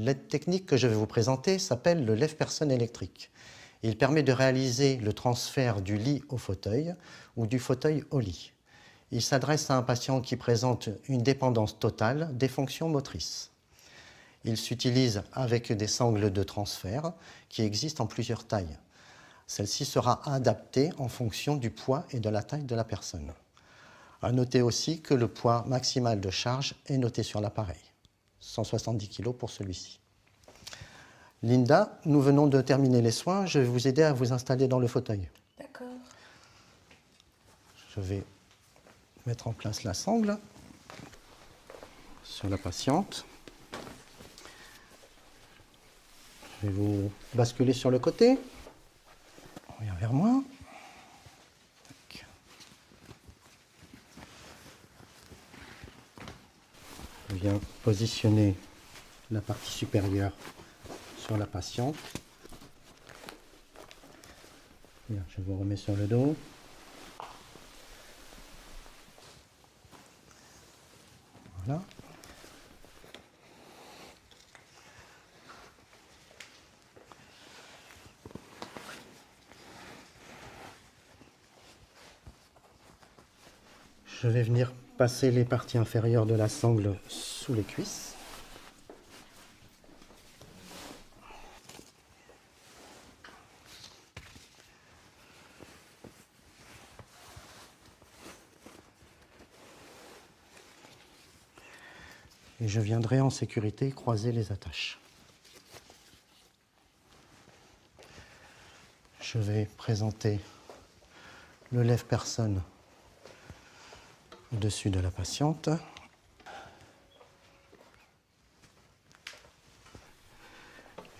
L'aide technique que je vais vous présenter s'appelle le lève-personne électrique. Il permet de réaliser le transfert du lit au fauteuil ou du fauteuil au lit. Il s'adresse à un patient qui présente une dépendance totale des fonctions motrices. Il s'utilise avec des sangles de transfert qui existent en plusieurs tailles. Celle-ci sera adaptée en fonction du poids et de la taille de la personne. À noter aussi que le poids maximal de charge est noté sur l'appareil. 170 kg pour celui-ci. Linda, nous venons de terminer les soins. Je vais vous aider à vous installer dans le fauteuil. D'accord. Je vais mettre en place la sangle sur la patiente. Je vais vous basculer sur le côté. Reviens vers moi. Je viens positionner la partie supérieure sur la patiente. Bien, je vous remets sur le dos. Voilà. Je vais venir passer les parties inférieures de la sangle sous les cuisses. Et je viendrai en sécurité croiser les attaches. Je vais présenter le lève-personne au-dessus de la patiente.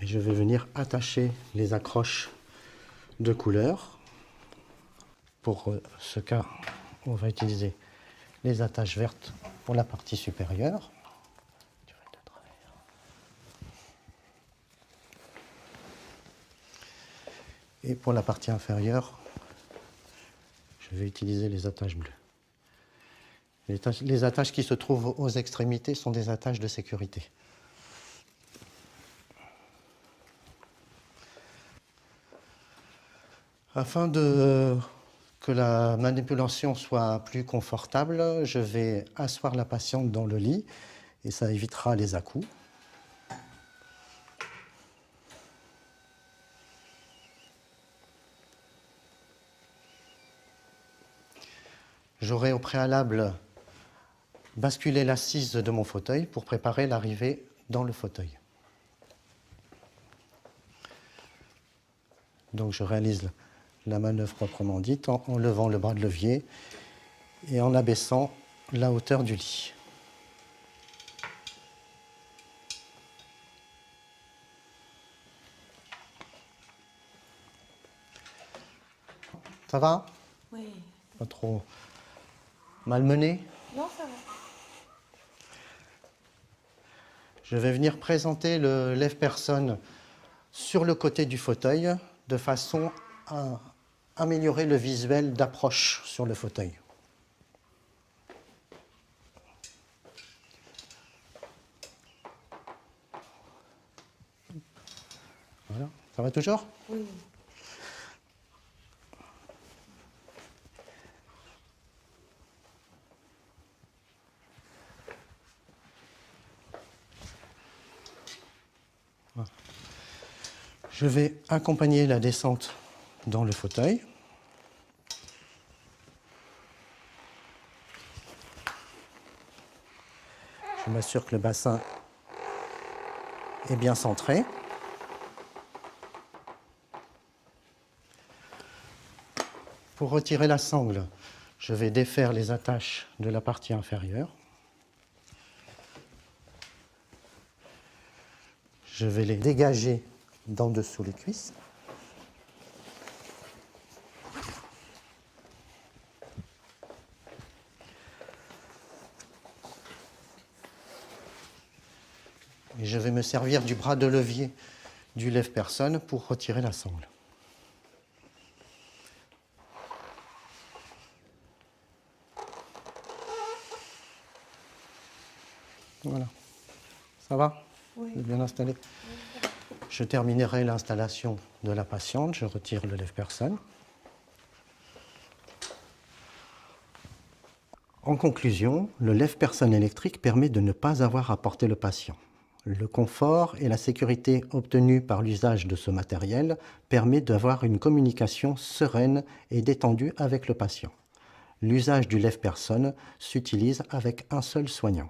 Et je vais venir attacher les accroches de couleur. Pour ce cas, on va utiliser les attaches vertes pour la partie supérieure. Et pour la partie inférieure, je vais utiliser les attaches bleues. Les attaches qui se trouvent aux extrémités sont des attaches de sécurité. Afin que la manipulation soit plus confortable, je vais asseoir la patiente dans le lit et ça évitera les à-coups. J'aurai au préalable basculé l'assise de mon fauteuil pour préparer l'arrivée dans le fauteuil. Donc je réalise la manœuvre proprement dite en levant le bras de levier et en abaissant la hauteur du lit. Ça va? Oui. Pas trop malmené? Non, ça va. Je vais venir présenter le lève-personne sur le côté du fauteuil de façon à améliorer le visuel d'approche sur le fauteuil. Voilà. Ça va toujours? Oui. Voilà. Je vais accompagner la descente dans le fauteuil. Je m'assure que le bassin est bien centré. Pour retirer la sangle, je vais défaire les attaches de la partie inférieure. Je vais les dégager d'en dessous les cuisses. Et je vais me servir du bras de levier du lève-personne pour retirer la sangle. Voilà. Ça va? Oui. C'est bien installé. Je terminerai l'installation de la patiente. Je retire le lève-personne. En conclusion, le lève-personne électrique permet de ne pas avoir à porter le patient. Le confort et la sécurité obtenus par l'usage de ce matériel permet d'avoir une communication sereine et détendue avec le patient. L'usage du lève-personne s'utilise avec un seul soignant.